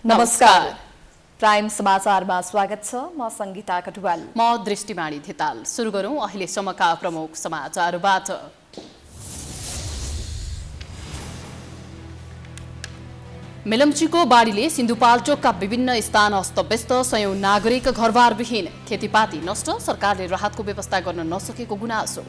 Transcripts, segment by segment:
नमस्कार। प्राइम समाचारमा स्वागत छ। म संगीता कटुवाल। म दृष्टिमाणी धिताल। सुरु गरौं अहिलेसम्मका प्रमुख समाचारबाट। मेलम्चीको बाढीले सिन्धुपाल्चोकका विभिन्न स्थान अस्तव्यस्त, सयौं नागरिक घरबारविहीन, खेतीपाती नष्ट, सरकारले राहतको व्यवस्था गर्न नसकेको गुनासो।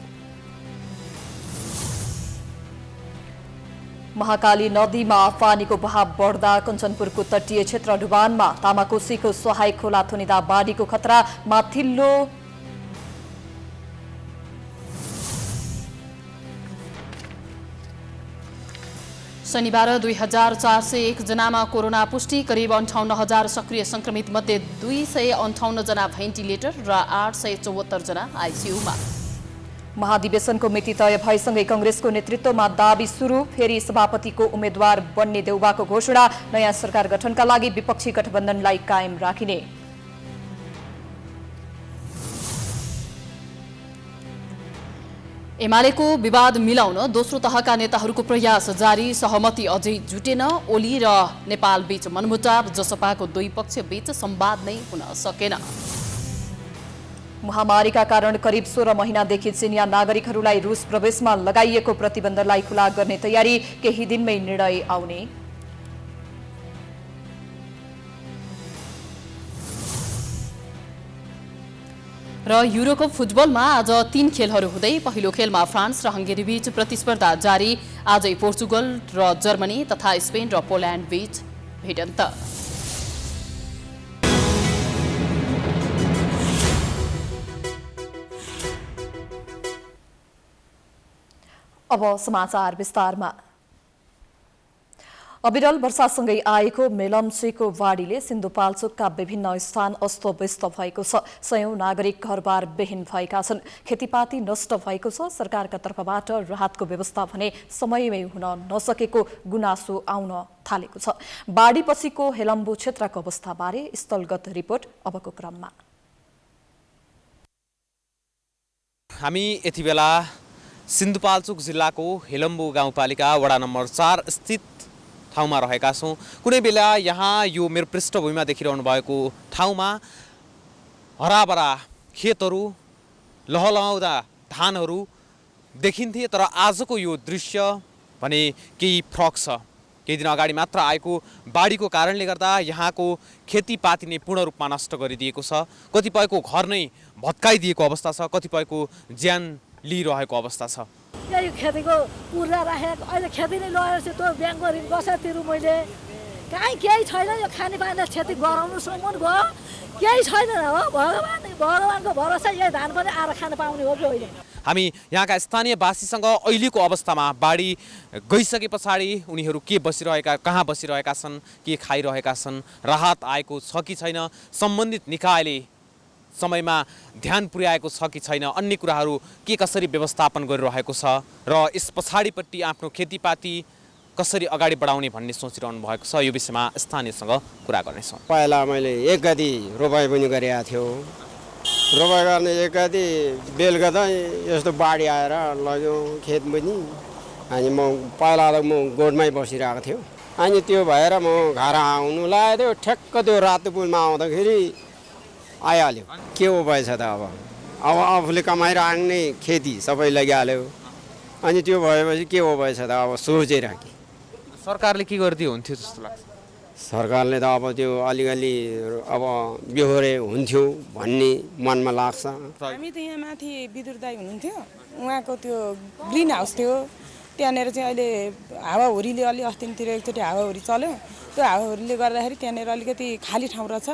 महाकाली नदीमा पानीको बहाव बढ्दा कञ्चनपुरको तटीय क्षेत्र डुबानमा, तामाकोसीको सहायक खोला थुनिँदा बाढीको खतरा माथिल्लो। शनिबार 2401 जनामा कोरोना पुष्टि, करिब 58,000 सक्रिय संक्रमित मध्ये 258 जना भेन्टिलेटर र 874 जना आइसियुमा। महाधिवेशनको मिति तय भएसँगै कंग्रेसको नेतृत्वमा दाबी सुरु, फेरि सभापतिको उम्मेद्वार बन्ने देउबाको घोषणा, नयाँ सरकार गठनका लागि विपक्षी गठबन्धनलाई कायम राखिने। एमालेको विवाद मिलाउन दोस्रो तहका नेताहरूको प्रयास जारी, सहमति अझै जुटेन। ओली र नेपाल बीच मनमुटाव, जसपाको दुई पक्ष बीच संवाद नै हुन सकेन। महामारीका कारण करिब 16 महिनादेखि चिनिया नागरिकहरूलाई रूस प्रवेशमा लगाइएको प्रतिबन्धलाई खुला गर्ने तयारी, केही दिनमै निर्णय आउने। र युरोकप फुटबलमा आज 3 खेलहरू हुँदै, पहिलो खेलमा फ्रान्स र हंगेरी बीच प्रतिस्पर्धा जारी। आजै पोर्चुगल र जर्मनी तथा स्पेन र पोल्यान्ड बीच भिडन्त। अब समाचार विस्तारमा। अविरल वर्षासँगै आएको मेलम्चीको बाढीले सिन्धुपाल्चोकका विभिन्न स्थान अस्तव्यस्त भएको छ। सयौं नागरिक घरबार विहीन भएका छन्। खेतीपाती नष्ट भएको छ। सरकारका तर्फबाट राहतको व्यवस्था भने समयमै हुन नसकेको गुनासो आउन थालेको छ। बाढीपछिको हेलम्बु क्षेत्रको अवस्थाबारे स्थलगत रिपोर्ट अबको क्रममा। हामी यति बेला सिन्धुपाल्चोक जिल्लाको हेलम्बु गाउँपालिका वडा नम्बर 4 स्थित ठाउँमा रहेका छौँ। कुनै बेला यहाँ यो मेरो पृष्ठभूमिमा देखिरहनु भएको ठाउँमा हराभरा खेतहरू, लहलहाउँदा धानहरू देखिन्थे, तर आजको यो दृश्य भने केही फरक छ। केही दिन अगाडि मात्र आएको बाढीको कारणले गर्दा यहाँको खेतीपाती नै पूर्ण रूपमा नष्ट गरिदिएको छ। कतिपयको घर नै भत्काइदिएको अवस्था छ, कतिपयको ज्यान लिइरहेको अवस्था छ। यही खेतीको पूर्जा राखेको, अहिले खेती नै लगाएपछि त्यो ब्याङ्कको ऋण कसरी तिरु मैले? कहीँ केही छैन। यो खानेपानी खेती गराउनुसम्म भयो, केही छैन हो। भगवानको भरोसा यही धान पनि आएर खान पाउने हो कि होइन? हामी यहाँका स्थानीयवासीसँग अहिलेको अवस्थामा बाढी गइसके पछाडि उनीहरू के बसिरहेका, कहाँ बसिरहेका छन्, के खाइरहेका छन्, राहत आएको छ कि छैन, सम्बन्धित निकायले समयमा ध्यान पुर्याएको छ कि छैन, अन्य कुराहरू के कसरी व्यवस्थापन गरिरहेको छ र यस पछाडिपट्टि आफ्नो खेतीपाती कसरी अगाडि बढाउने भन्ने सोचिरहनु भएको छ, यो विषयमा स्थानीयसँग कुरा गर्नेछौँ। पहिला मैले एक गति रोपाइ पनि गरेको थियो। रोपाइ गर्ने एक गति बेलुका त यस्तो बाढी आएर लग्यो खेत पनि। अनि म पहिला त म गोठमै बसिरहेको थियो। अनि त्यो भएर म घर आउनु लागेको थियो। ठ्याक्क त्यो रातो पुलमा आउँदाखेरि आइहाल्यो। के उपाय छ त अब आफूले कमाइराख्ने खेती सबै लगिहाल्यो। अनि त्यो भएपछि के उपाय छ त अब सोचिराखेँ। सरकारले के गरिदियो हुन्थ्यो जस्तो लाग्छ? सरकारले त अब त्यो अलिअलि अब बेहोरे हुन्थ्यो भन्ने मनमा लाग्छ। हामी त यहाँ माथि विद्युत दाइ हुनुहुन्थ्यो, उहाँको त्यो ग्रिन हाउस थियो। त्यहाँनिर चाहिँ अहिले हावाहुरीले अलि अस्तितिर एकचोटि हावाहुरी चल्यो। त्यो हावाहुरीले गर्दाखेरि त्यहाँनिर अलिकति खाली ठाउँ रहेछ।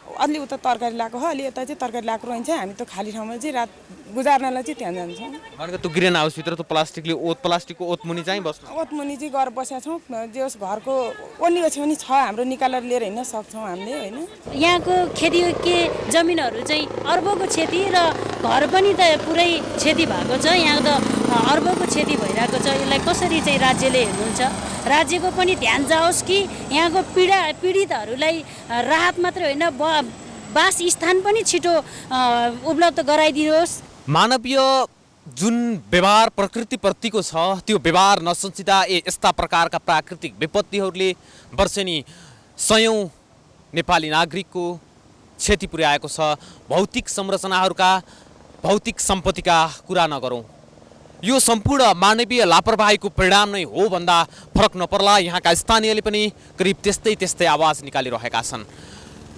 अलि उता तरकारी लगाएको हो, अलि यता चाहिँ तरकारी लगाएको रहन्छ। हामी त खाली ठाउँमा चाहिँ रात गुजार्नलाई चाहिँ त्यहाँ जान्छौँ। भनेको त्यो ग्रिन हाउसभित्र त प्लास्टिकको ओतमुनि चाहिँ बस्छ। ओतमुनि चाहिँ गएर बसेका छौँ। जस घरको ओनी ओछ्याउनी छ, हाम्रो निकालेर लिएर हिँड्न सक्छौँ हामीले होइन। यहाँको खेती जमिनहरू चाहिँ अर्बको क्षति र घर पनि त पुरै क्षति भएको छ। यहाँ त अर्बको क्षति भइरहेको छ। यसलाई कसरी चाहिँ राज्यले हेर्नुहुन्छ? राज्यको पनि ध्यान जाओस् कि यहाँको पीडितहरूलाई राहत मात्रै होइन, वासस्थान पनि छिटो उपलब्ध गराइदिनुहोस्। मानवीय जुन व्यवहार प्रकृतिप्रतिको छ त्यो व्यवहार नसंचिता यस्ता प्रकारका प्राकृतिक विपत्तिहरूले वर्षेनी सयौं नेपाली नागरिकको क्षति पुर्याएको छ। भौतिक संरचनाहरूका भौतिक सम्पत्तिका कुरा नगरौँ। यो सम्पूर्ण मानवीय लापरवाहीको परिणाम नै हो भन्दा फरक नपर्ला। यहाँका स्थानीयले पनि करिब त्यस्तै आवाज निकालिरहेका छन्।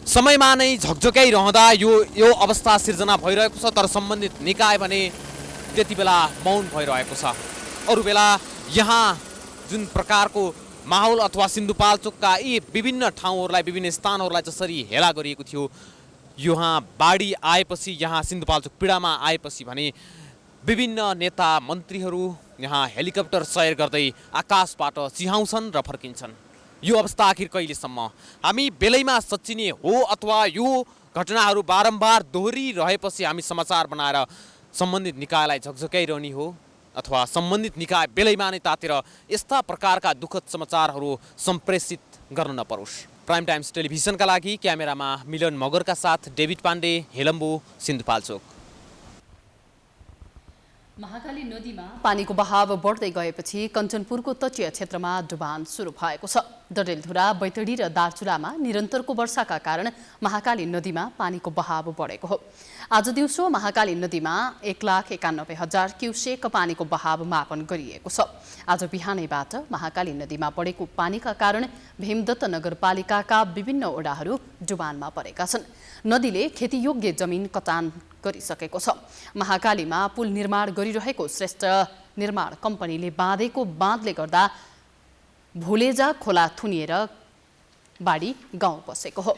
समयमा नै झकझकाइरहँदा यो अवस्था सिर्जना भइरहेको छ, तर सम्बन्धित निकाय भने त्यति बेला मौन भइरहेको छ। अरू बेला यहाँ जुन प्रकारको माहौल अथवा सिन्धुपाल्चोकका यी विभिन्न ठाउँहरूलाई, विभिन्न स्थानहरूलाई जसरी हेला गरिएको थियो, यहाँ बाढी आएपछि, यहाँ सिन्धुपाल्चोक पीडामा आएपछि भने विभिन्न नेता मन्त्रीहरू यहाँ हेलिकप्टर सयर गर्दै आकाशबाट चिहाउँछन् र फर्किन्छन्। यो अवस्था आखिर कहिलेसम्म? हामी बेलैमा सच्चिने हो अथवा यो घटनाहरू बारम्बार दोहोरिरहेपछि हामी समाचार बनाएर सम्बन्धित निकायलाई झकझकाइरहने हो अथवा सम्बन्धित निकाय बेलैमा नै तातेर यस्ता प्रकारका दुःखद समाचारहरू सम्प्रेषित गर्न नपरोस्। प्राइम टाइम्स टेलिभिजनका लागि क्यामेरामा मिलन मगरका साथ डेभिड पाण्डे, हेलम्बु, सिन्धुपाल्चोक। महाकाली नदीमा पानीको बहाव बढ्दै गएपछि कञ्चनपुरको तटीय क्षेत्रमा डुबान सुरु भएको छ। डडेलधुरा, बैतडी र दार्चुलामा निरन्तरको वर्षाका कारण महाकाली नदीमा पानीको बहाव बढेको हो। आज दिउँसो महाकाली नदीमा 1,91,000 क्युसेक पानीको बहाव मापन गरिएको छ। आज बिहानैबाट महाकाली नदीमा बढेको पानीका कारण भीमदत्त नगरपालिकाका विभिन्न ओडाहरू डुबानमा परेका छन्। नदीले खेतीयोग्य जमिन कटान गरिसकेको छ। महाकालीमा पुल निर्माण गरिरहेको श्रेष्ठ निर्माण कम्पनीले बाँधेको बाँधले गर्दा भुलेजा खोला थुनिएर बाढी गाउँ बसेको हो,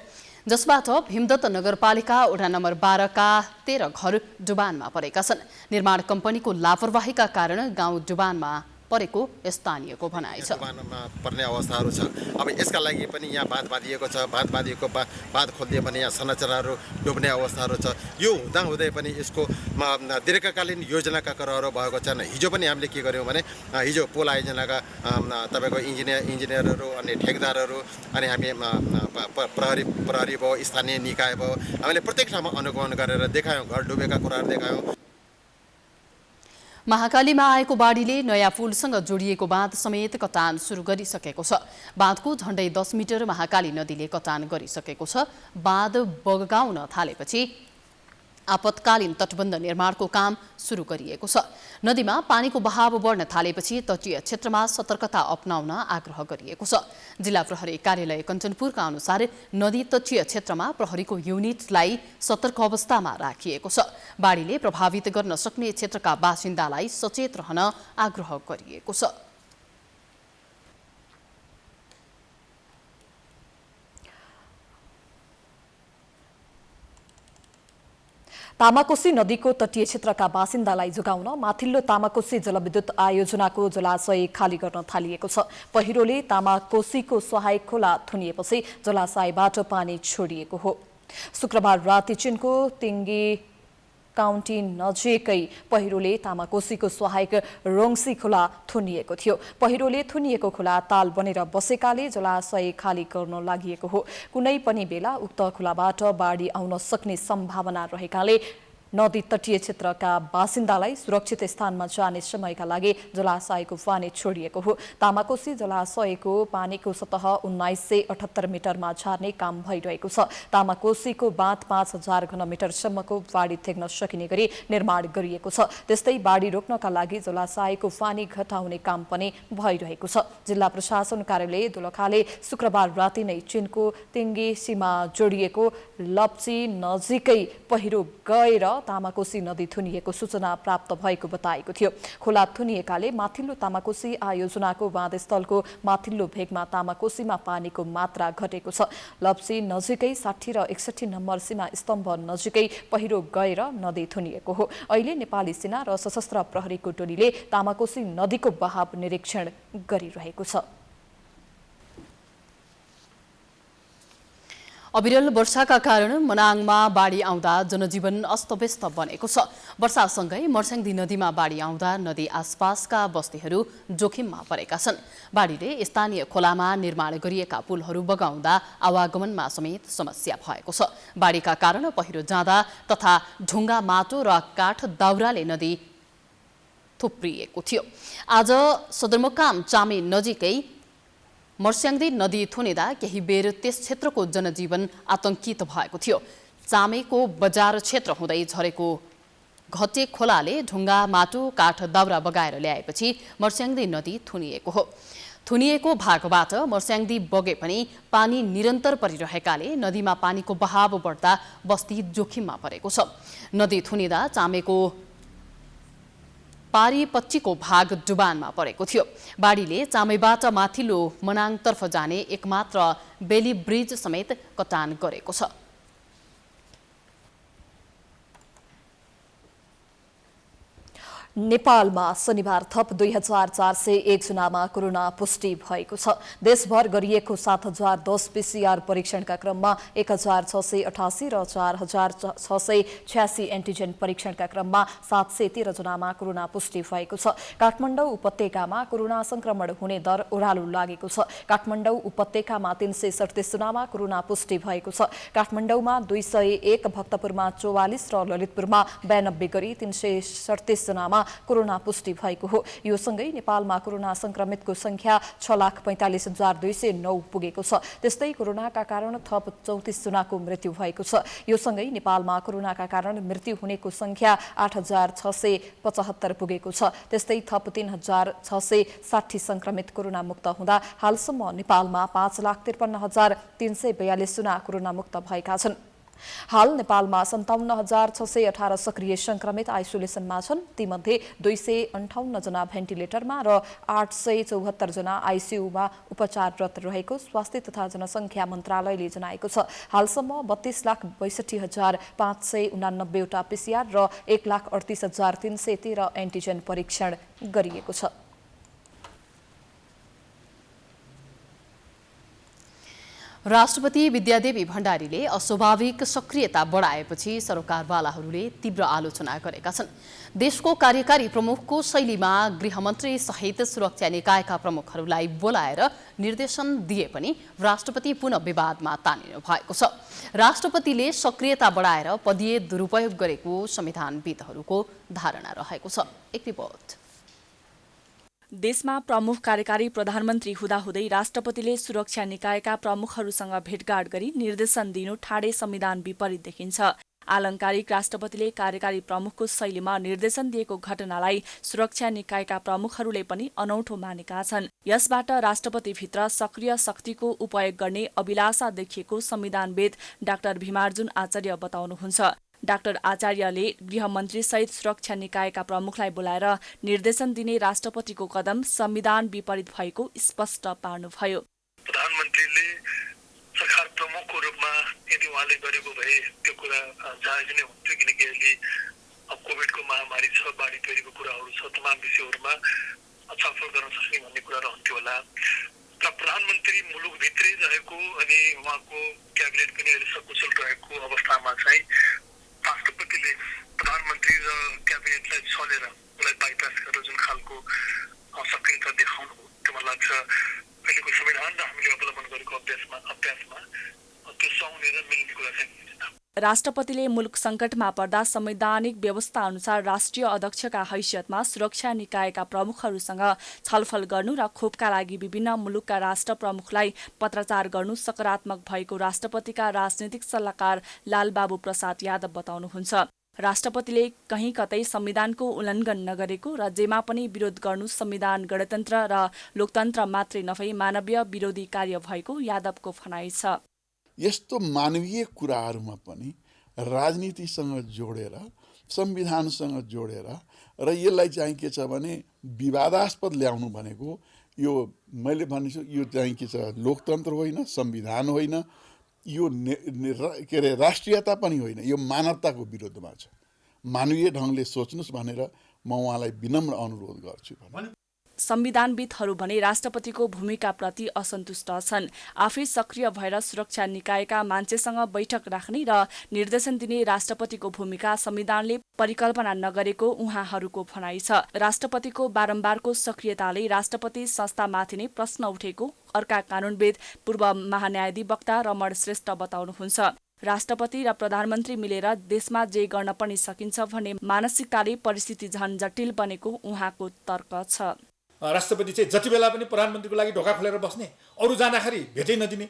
जसबाट भीमदत्त नगरपालिका वडा नम्बर 12 का 13 घर डुबानमा परेका छन्। निर्माण कम्पनीको लापरवाहीका कारण गाउँ डुबानमा परेको स्थानीयको भनाइ छ। डुबानमा पर्ने अवस्थाहरू छ। अब यसका लागि पनि यहाँ बाँध बाँधिएको छ। बाँध खोलिदियो भने यहाँ संरचनाहरू डुब्ने अवस्थाहरू छ। यो हुँदाहुँदै पनि यसको दीर्घकालीन योजनाका कुराहरू भएको छैन। हिजो पनि हामीले के गर्यौँ भने हिजो पोल आयोजनाका तपाईँको इन्जिनियरहरू अनि ठेकदारहरू अनि हामी प्रहरी भयो, स्थानीय निकाय भयो, हामीले प्रत्येक ठाउँमा अनुगमन गरेर देखायौँ, घर डुबेका कुराहरू देखायौँ। महाकालीमा आएको बाढीले नयाँ पुलसँग जोडिएको बाँध समेत कटान सुरु गरिसकेको छ। बाँधको झण्डै 10 मिटर महाकाली नदीले कटान गरिसकेको छ। बाँध बगाउन थालेपछि आपतकालीन तटबन्ध निर्माणको काम सुरु गरिएको छ। नदीमा पानीको बहाव बढ्न थालेपछि तटीय क्षेत्रमा सतर्कता अपनाउन आग्रह गरिएको छ। जिल्ला प्रहरी कार्यालय कञ्चनपुरका अनुसार नदी तटीय क्षेत्रमा प्रहरीको युनिटलाई सतर्क अवस्थामा राखिएको छ। बाढीले प्रभावित गर्न सक्ने क्षेत्रका बासिन्दालाई सचेत रहन आग्रह गरिएको छ। तामाकोसी नदीको तटीय क्षेत्रका बासिन्दालाई जोगाउन माथिल्लो तामाकोसी जलविद्युत आयोजनाको जलाशय खाली गर्न थालिएको छ। पहिरोले तामाकोसीको सहायक खोला थुनिएपछि जलाशयबाट पानी छोडिएको हो। शुक्रबार राति चिनको तिङ्गी काउन्टी नजिकै पहिरोले तामाकोसीको सहायक रोङ्सी खोला थुनिएको थियो। पहिरोले थुनिएको खोला ताल बनेर बसेकाले जलाशय खाली गर्न लागि हो। कुनै पनि बेला उक्त खोलाबाट बाढी आउन सक्ने सम्भावना रहेकाले नदी तटीय क्षेत्रका बासिन्दालाई सुरक्षित स्थानमा जाने समयका लागि जलाशयको पानी छोडिएको हो। तामाकोसी जलाशयको पानीको सतह 1978 मिटरमा झार्ने काम भइरहेको छ। तामाकोसीको बाँध 5000 घनमिटरसम्मको बाढी थेग्न सकिने गरी निर्माण गरिएको छ। त्यस्तै बाढी रोक्नका लागि जलाशयको पानी घटाउने काम पनि भइरहेको छ। जिल्ला प्रशासन कार्यालय दोलखाले शुक्रबार राति नै चिनको तिङ्गी सीमा जोडिएको लप्ची नजिकै पहिरो गएर तामाकोसी नदी थुनिएको सूचना प्राप्त भएको बताएको थियो। खोला थुनिएकाले माथिल्लो तामाकोसी आयोजनाको बाँधस्थलको माथिल्लो भेगमा तामाकोसीमा पानीको मात्रा घटेको छ। लप्सी नजिकै 60 र 61 नम्बर सीमा स्तम्भ नजिकै पहिरो गएर नदी थुनिएको हो। अहिले नेपाली सेना र सशस्त्र प्रहरीको टोलीले तामाकोसी नदीको बहाव निरीक्षण गरिरहेको छ। अविरल वर्षाका कारण मनाङमा बाढी आउँदा जनजीवन अस्तव्यस्त बनेको छ। वर्षासँगै मर्स्याङ्दी नदीमा बाढी आउँदा नदी आसपासका बस्तीहरू जोखिममा परेका छन्। बाढीले स्थानीय खोलामा निर्माण गरिएका पुलहरू बगाउँदा आवागमनमा समेत समस्या भएको छ। बाढीका कारण पहिरो जाँदा तथा ढुङ्गा, माटो र काठ दाउराले नदी थुप्रिएको थियो। आज सदरमुकाम चामे नजिकै मर्स्याङ्दी नदी थुनिँदा केही बेर त्यस क्षेत्रको जनजीवन आतंकित भएको थियो। चामेको बजार क्षेत्र हुँदै झरेको घटे खोलाले ढुङ्गा, माटो, काठ, दाउरा बगाएर ल्याएपछि मर्स्याङ्दी नदी थुनिएको हो। थुनिएको भागबाट मर्स्याङ्दी बगे पनि पानी निरन्तर परिरहेकाले नदीमा पानीको बहाव बढ्दा बस्ती जोखिममा परेको छ। नदी थुनिँदा चामेको पारी पच्चीको भाग डुबानमा परेको थियो। बाढीले चामेबाट माथिल्लो मनाङतर्फ जाने एकमात्र बेली ब्रिज समेत कटान गरेको छ। नेपालमा शनिबार थप 2401 जनामा कोरोना पुष्टि भएको छ। देशभर गरिएको 7010 PCR परीक्षणका क्रममा 1688 र 4686 एन्टिजेन परीक्षणका क्रममा 713 जनामा कोरोना पुष्टि भएको छ। काठमाडौँ उपत्यकामा कोरोना संक्रमण हुने दर ओह्रालो लागेको छ। काठमाडौँ उपत्यकामा 337 जनामा कोरोना पुष्टि भएको छ। काठमाडौँमा 201, भक्तपुरमा 44 र ललितपुरमा 92 गरी 337 जनामा कोरोना पुष्टि भएको हो। यो सँगै नेपालमा कोरोना संक्रमितको संख्या 6,45,209 पुगेको छ। त्यस्तै कोरोनाका कारण थप 34 जनाको मृत्यु भएको छ। यो सँगै नेपालमा कोरोनाका कारण मृत्यु हुनेको संख्या 8,675 पुगेको छ। त्यस्तै थप 3,660 संक्रमित कोरोना मुक्त हुँदा हालसम्म नेपालमा 5,53,342 जना कोरोना मुक्त भएका छन्। हाल नेपालमा 57,618 सक्रिय संक्रमित आइसोलेसनमा छन्। तीमध्ये 258 जना भेन्टिलेटरमा र 874 जना आइसियुमा उपचाररत रहेको स्वास्थ्य तथा जनसङ्ख्या मन्त्रालयले जनाएको छ। हालसम्म 32,62,589 वटा PCR र 1,38,313 एन्टिजेन परीक्षण गरिएको छ। राष्ट्रपति विद्यादेवी भण्डारीले अस्वाभाविक सक्रियता बढाएपछि सरकारवालाहरूले तीव्र आलोचना गरेका छन्। देशको कार्यकारी प्रमुखको शैलीमा गृहमन्त्री सहित सुरक्षा निकायका प्रमुखहरूलाई बोलाएर निर्देशन दिए पनि राष्ट्रपति पुनः विवादमा तानिनु भएको छ। राष्ट्रपतिले सक्रियता बढाएर पदीय दुरुपयोग गरेको संविधानविदहरूको धारणा रहेको छ। एक रिपोर्ट। देशमा प्रमुख कार्यकारी प्रधानमन्त्री हुँदाहुँदै राष्ट्रपतिले सुरक्षा निकायका प्रमुखहरूसँग भेटघाट गरी निर्देशन दिनु ठाडै संविधान विपरीत देखिन्छ। आलङ्कारिक राष्ट्रपतिले कार्यकारी प्रमुखको शैलीमा निर्देशन दिएको घटनालाई सुरक्षा निकायका प्रमुखहरूले पनि अनौठो मानेका छन्। यसबाट राष्ट्रपतिभित्र सक्रिय शक्तिको उपयोग गर्ने अभिलाषा देखिएको संविधानविद डाक्टर भीमार्जुन आचार्य बताउनुहुन्छ। डाक्टर आचार्यले गृहमन्त्रीसहित सुरक्षा निकायका प्रमुखलाई बोलाएर निर्देशन दिने राष्ट्रपतिको कदम संविधान विपरीत भएको स्पष्ट पार्नुभयो। प्रधानमन्त्रीले सरकार प्रमुखको रूपमा यदि उहाँले गरेको भए त्यो कुरा जायज नै हुन्थ्यो, किनकि अहिले कोभिडको महामारी छ, बाढी पहिरोको कुराहरू छ, तमाम विषयहरूमा छलफल गर्न सक्ने भन्ने कुरा रहन्थ्यो होला। र प्रधानमन्त्री मुलुकभित्रै रहेको अनि उहाँको क्याबिनेट पनि अहिले सकुशल रहेको अवस्थामा चाहिँ राष्ट्रपतिले प्रधानमन्त्री र क्याबिनेटलाई छलेर उसलाई बाइपास गरेर जुन खालको सक्रियता देखाउनु हो, त्यो मलाई लाग्छ अहिलेको संविधान र हामीले अवलम्बन गरेको अभ्यासमा त्यो सुहाउनेर मिल्ने कुरा चाहिँ। राष्ट्रपतिले मुलुक सङ्कटमा पर्दा संवैधानिक व्यवस्था अनुसार राष्ट्रिय अध्यक्षका हैसियतमा सुरक्षा निकायका प्रमुखहरूसँग छलफल गर्नु र खोपका लागि विभिन्न मुलुकका राष्ट्र प्रमुखलाई पत्राचार गर्नु सकारात्मक भएको राष्ट्रपतिका राजनीतिक सल्लाहकार लालबाबु प्रसाद यादव बताउनुहुन्छ। राष्ट्रपतिले कहीँ कतै संविधानको उल्लङ्घन नगरेको र जेमा पनि विरोध गर्नु संविधान, गणतन्त्र र लोकतन्त्र मात्रै नभई मानवीय विरोधी कार्य भएको यादवको भनाइ छ। यस्तो मानवीय कुराहरूमा पनि राजनीतिसँग जोडेर, संविधानसँग जोडेर र यसलाई चाहिँ के छ भने विवादास्पद ल्याउनु भनेको यो मैले भनेछु यो चाहिँ के छ, लोकतन्त्र होइन, संविधान होइन, यो के अरे राष्ट्रियता पनि होइन, यो मानवताको विरुद्धमा छ। मानवीय ढङ्गले सोच्नुहोस् भनेर म उहाँलाई विनम्र अनुरोध गर्छु। संविधानविदहरू भने राष्ट्रपतिको भूमिकाप्रति असन्तुष्ट छन्। आफै सक्रिय भएर सुरक्षा निकायका मान्छेसँग बैठक राख्ने र निर्देशन दिने राष्ट्रपतिको भूमिका संविधानले परिकल्पना नगरेको उहाँहरूको भनाइ छ। राष्ट्रपतिको बारम्बारको सक्रियताले राष्ट्रपति संस्थामाथि नै प्रश्न उठेको अर्का कानूनविद पूर्व महान्यायाधिवक्ता रमण श्रेष्ठ बताउनुहुन्छ। राष्ट्रपति र प्रधानमन्त्री मिलेर देशमा जे गर्न पनि सकिन्छ भन्ने मानसिकताले परिस्थिति झन जटिल बनेको उहाँको तर्क छ। राष्ट्रपति चाहिँ जति बेला पनि प्रधानमन्त्रीको लागि ढोका खोलेर बस्ने, अरू जाँदाखेरि भेटै नदिने,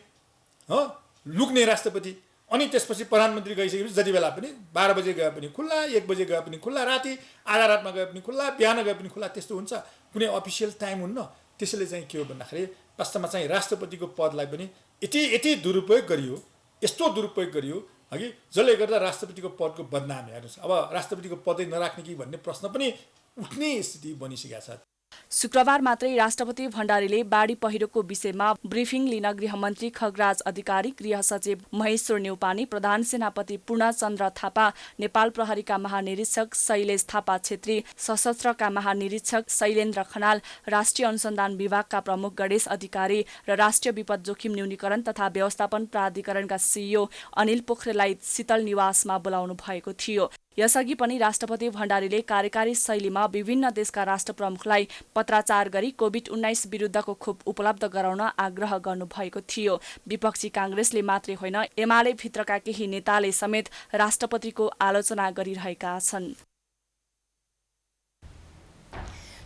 हो, लुक्ने राष्ट्रपति। अनि त्यसपछि प्रधानमन्त्री गइसकेपछि जति बेला पनि 12 बजे गए पनि खुल्ला, 1 बजे गए पनि खुल्ला, राति आधा रातमा गए पनि खुल्ला, बिहान गए पनि खुल्ला, त्यस्तो हुन्छ। कुनै अफिसियल टाइम हुन्न। त्यसैले चाहिँ के हो भन्दाखेरि वास्तवमा चाहिँ राष्ट्रपतिको पदलाई पनि यति दुरुपयोग गरियो, यस्तो दुरुपयोग गरियो अघि, जसले गर्दा राष्ट्रपतिको पदको बदनाम हेर्नुहोस्। अब राष्ट्रपतिको पदै नराख्ने कि भन्ने प्रश्न पनि उठ्ने स्थिति बनिसकेको छ। शुक्रबार मात्रै राष्ट्रपति भण्डारीले बाढी पहिरोको विषयमा ब्रिफिङ लिन गृहमन्त्री खगराज अधिकारी, गृह सचिव महेश्वर न्यौपाने, प्रधान सेनापति पूर्णचन्द्र थापा, नेपाल प्रहरीका महानिरीक्षक शैलेश थापा छेत्री, सशस्त्रका महानिरीक्षक शैलेन्द्र खनाल, राष्ट्रिय अनुसन्धान विभागका प्रमुख गणेश अधिकारी र राष्ट्रिय विपद जोखिम न्यूनीकरण तथा व्यवस्थापन प्राधिकरणका सिइओ अनिल पोखरेललाई शीतल निवासमा बोलाउनु भएको थियो। यसअघि पनि राष्ट्रपति भण्डारीले कार्यकारी शैलीमा विभिन्न देशका राष्ट्र प्रमुखलाई पत्राचार गरी कोभिड-19 विरुद्धको खोप उपलब्ध गराउन आग्रह गर्नुभएको थियो। विपक्षी काङ्ग्रेसले मात्रै होइन, एमाले भित्रका केही नेताले समेत राष्ट्रपतिको आलोचना गरिरहेका छन्।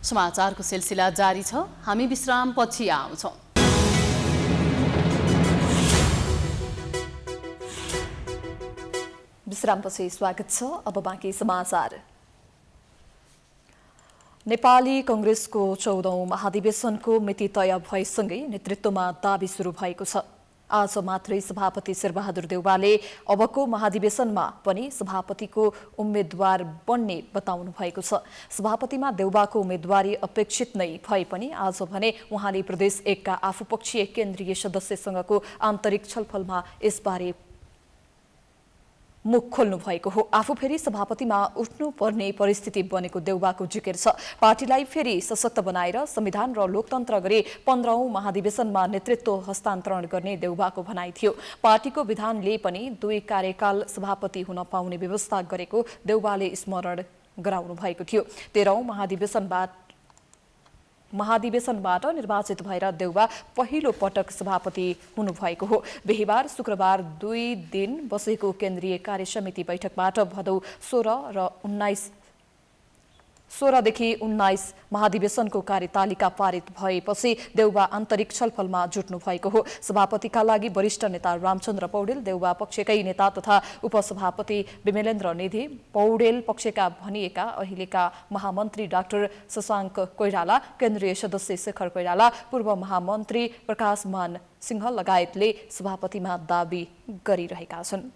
समाचारको सिलसिला जारी छ, हामी विश्रामपछि आउँछौँ। विश्रामपछि स्वागत छ। अब बाँकी समाचार। नेपाली कांग्रेसको 14औं महाधिवेशनको मिति तय भएसँगै नेतृत्वमा दाबी सुरु भएको छ। आज मात्रै सभापति शेरबहादुर देउवाले अबको महाधिवेशनमा पनि सभापतिको उम्मेद्वार बन्ने बताउनु भएको छ। सभापतिमा देउवाको उम्मेद्वारी अपेक्षित नै भए पनि आज भने उहाँले प्रदेश 1 का आफूपक्षीय केन्द्रीय सदस्यसँगको आन्तरिक छलफलमा यसबारे मुख खोल्नु भएको हो। आफू फेरि सभापतिमा उठ्नुपर्ने परिस्थिति बनेको देउवाको जिकिर छ। पार्टीलाई फेरि सशक्त बनाएर संविधान र लोकतन्त्र गरी 15औं महाधिवेशनमा नेतृत्व हस्तान्तरण गर्ने देउवाको भनाइ थियो। पार्टीको विधानले पनि 2 कार्यकाल सभापति हुन पाउने व्यवस्था गरेको देउवाले स्मरण गराउनु भएको थियो। 13औं महाधिवेशनबाट निर्वाचित भएर देउवा पहिलो पटक सभापति हुनुभएको हो। बिहीबार शुक्रबार 2 दिन बसेको केन्द्रीय कार्यसमिति बैठकबाट भदौ 16 र 16 देखि 19 महाधिवेशनको कार्यतालिका पारित भएपछि देउवा आन्तरिक छलफलमा जुट्नु भएको हो। सभापतिका लागि वरिष्ठ नेता रामचन्द्र पौडेल, देउवा पक्षकै नेता तथा उपसभापति विमलेन्द्र निधि, पौडेल पक्षका भनिएका अहिलेका महामन्त्री डाक्टर शशाङ्क कोइराला, केन्द्रीय सदस्य शेखर कोइराला, पूर्व महामन्त्री प्रकाशमान सिंह लगायतले सभापतिमा दाबी गरिरहेका छन्।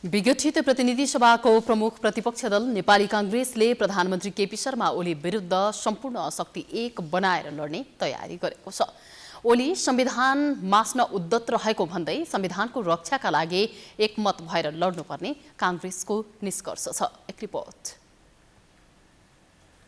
विगठित प्रतिनिधि सभाको प्रमुख प्रतिपक्ष दल नेपाली कांग्रेसले प्रधानमन्त्री केपी शर्मा ओली विरुद्ध सम्पूर्ण शक्ति 1 बनाएर लड्ने तयारी गरेको छ। ओली संविधान मास्न उद्दत रहेको भन्दै संविधानको रक्षाका लागि एकमत भएर लड्नुपर्ने कांग्रेसको निष्कर्ष छ। एक रिपोर्ट।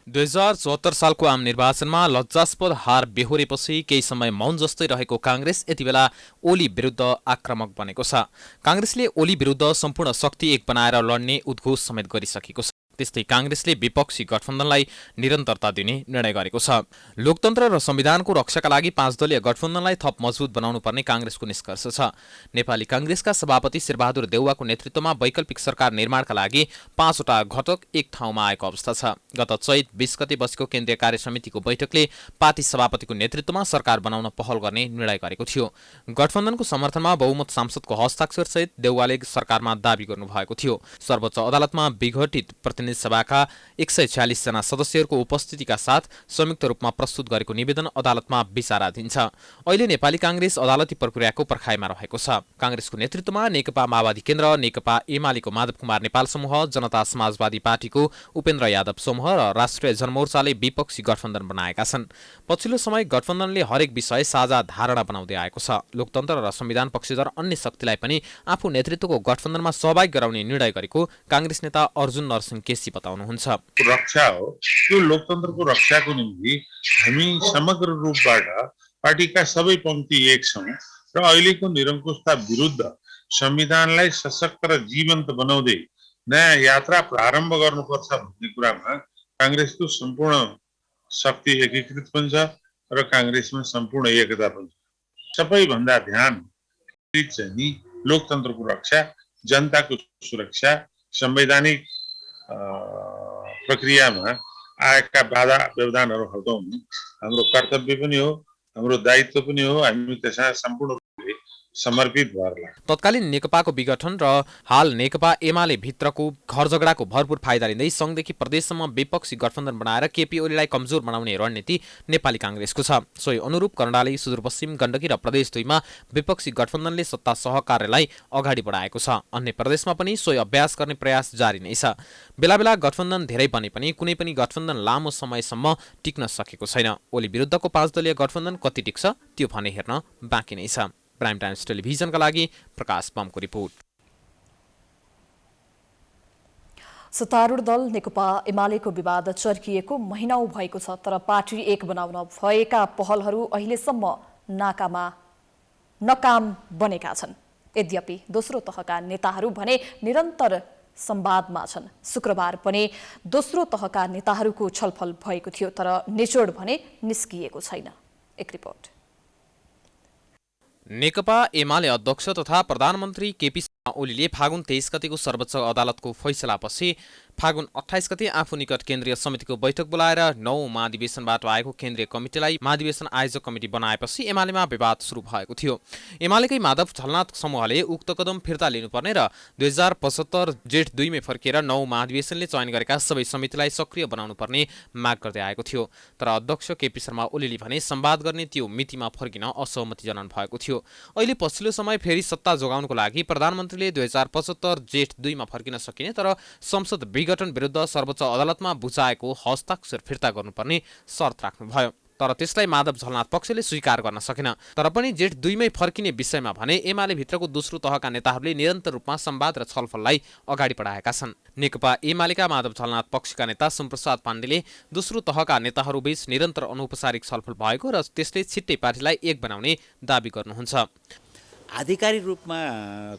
2074 सालको आम निर्वाचनमा लज्जास्पद हार बेहोरेपछि केही समय मौन जस्तै रहेको कांग्रेस यति बेला ओली विरुद्ध आक्रामक बनेको छ। कांग्रेसले ओली विरुद्ध सम्पूर्ण शक्ति 1 बनाएर लड्ने उद्घोष समेत गरिसकेको छ। त्यस्तै कांग्रेसले विपक्षी गठबन्धनलाई निरन्तरता दिने निर्णय गरेको छ। लोकतन्त्र र संविधानको रक्षाका लागि 5 दलीय गठबन्धनलाई थप मजबुत बनाउनु पर्ने कांग्रेसको निष्कर्ष छ। नेपाली कांग्रेसका सभापति शेरबहादुर देउवाको नेतृत्वमा वैकल्पिक सरकार निर्माणका लागि 5 वटा घटक एक ठाउँमा आएको अवस्था छ। गत चैत 20 गते बसेको केन्द्रीय कार्यसमितिको बैठकले पार्टी सभापतिको नेतृत्वमा सरकार बनाउन पहल गर्ने निर्णय गरेको थियो। गठबन्धनको समर्थनमा बहुमत सांसदको हस्ताक्षरसहित देउवाले सरकारमा दाबी गर्नुभएको थियो। सर्वोच्च अदालतमा विघटित प्रतिनिधि सभाका 146 जना सदस्यहरूको उपस्थितिका साथ संयुक्त रूपमा प्रस्तुत गरेको निवेदन अदालतमा विचाराधीन छ। अहिले नेपाली कांग्रेस अदालती प्रक्रियाको पर्खाइमा रहेको छ। कांग्रेसको नेतृत्वमा नेकपा माओवादी केन्द्र, नेकपा एमालेको माधव कुमार नेपाल समूह, जनता समाजवादी पार्टीको उपेन्द्र यादव समूह र राष्ट्रिय जनमोर्चाले विपक्षी गठबन्धन बनाएका छन्। पछिल्लो समय गठबन्धनले हरेक विषय साझा धारणा बनाउँदै आएको छ। लोकतन्त्र र संविधान पक्षधर अन्य शक्तिलाई पनि आफू नेतृत्वको गठबन्धनमा सहभागी गराउने निर्णय गरेको कांग्रेस नेता अर्जुन नरसिंह केसी बताउनुहुन्छ। रक्षा हो, त्यो लोकतन्त्रको रक्षाको निम्ति हामी समग्र रूपबाट पार्टीका सबै पंक्ति एक छौं र अहिलेको निरङ्कुशता विरुद्ध संविधानलाई सशक्त र जीवन्त बनाउँदै नयाँ यात्रा प्रारम्भ गर्नुपर्छ भन्ने कुरामा कांग्रेसको सम्पूर्ण शक्ति एकीकृत हुन्छ र कांग्रेसमा सम्पूर्ण एकता पनि छ। सबैभन्दा ध्यान चाहिँ लोकतन्त्रको रक्षा, जनताको सुरक्षा, संवैधानिक प्रक्रियामा आएका बाधा व्यवधानहरू हटाउनु हाम्रो कर्तव्य पनि हो, हाम्रो दायित्व पनि हो। हामी त्यसमा सम्पूर्ण रूपले समर्पित भएर तत्कालीन नेकपाको विघटन र हाल नेकपा एमाले भित्रको घर झगडाको भरपूर फाइदा लिँदै संघदेखि प्रदेशसम्म विपक्षी गठबन्धन बनाएर केपी ओलीलाई कमजोर बनाउने रणनीति नेपाली कांग्रेसको छ। सोही अनुरूप कर्णाली, सुदूरपश्चिम, गण्डकी र प्रदेश 2 मा विपक्षी गठबन्धनले सत्ता सहकार्यलाई अगाडि बढाएको छ। अन्य प्रदेशमा पनि सोही अभ्यास गर्ने प्रयास जारी नै छ। बेला बेला गठबन्धन धेरै बने पनि कुनै पनि गठबन्धन लामो समयसम्म टिक्न सकेको छैन। ओली विरुद्धको 5 दलीय गठबन्धन कति टिक्छ त्यो भने हेर्न बाँकी नै छ। प्राइम टाइम्स टेलिभिजनका लागि प्रकाश बमको रिपोर्ट। सत्तारूढ दल नेकपा एमालेको विवाद चर्किएको महिनौं भएको छ, तर पार्टी एक बनाउन भएका पहलहरू अहिलेसम्म नकाम बनेका छन्। यद्यपि दोस्रो तहका नेताहरू भने निरन्तर संवादमा छन्। शुक्रबार पनि दोस्रो तहका नेताहरूको छलफल भएको थियो, तर निचोड भने निस्किएको छैन। एक रिपोर्ट। नेकपा एमाले अध्यक्ष तथा प्रधानमन्त्री केपी शर्मा ओलीले फागुन 23 गतेको सर्वोच्च अदालतको फैसलापछि फागुन 28 गते आफू निकट केन्द्रीय समितिको बैठक बोलाएर 9 महाधिवेशनबाट आएको केन्द्रीय कमिटिलाई महाधिवेशन आयोजक कमिटी बनाएपछि एमालेमा विवाद सुरु भएको थियो। एमालेकै माधव झलनाथ समूहले उक्त कदम फिर्ता लिनुपर्ने र 2075 जेठ 2 मै फर्किएर 9 महाधिवेशनले चयन गरेका सबै समितिलाई सक्रिय बनाउनु पर्ने माग गर्दै आएको थियो। तर अध्यक्ष केपी शर्मा ओलीले भने संवाद गर्ने त्यो मितिमा फर्किन असहमति जनाउनु भएको थियो। अहिले पछिल्लो समय फेरि सत्ता जोगाउनको लागि प्रधानमन्त्रीले 2075 जेठ 2 मा फर्किन सकिने तर संसद विघटन विरुद्ध सर्वोच्च अदालतमा बुझाएको हस्ताक्षर फिर्ता गर्नुपर्ने शर्त राख्नुभयो। तर त्यसलाई माधव झलनाथ पक्षले स्वीकार गर्न सकेन। तर पनि जेठ 2 मै फर्किने विषयमा भने एमाले भित्रको दोस्रो तहका नेताहरूले निरन्तर रूपमा संवाद र छलफललाई अगाडि बढाएका छन्। नेकपा एमालेका माधव झलनाथ पक्षका नेता सोमप्रसाद पाण्डेले दोस्रो तहका नेताहरूबीच निरन्तर अनौपचारिक छलफल भएको र त्यसले छिट्टै पार्टीलाई एक बनाउने दाबी गर्नुहुन्छ। आधिकारिक रूपमा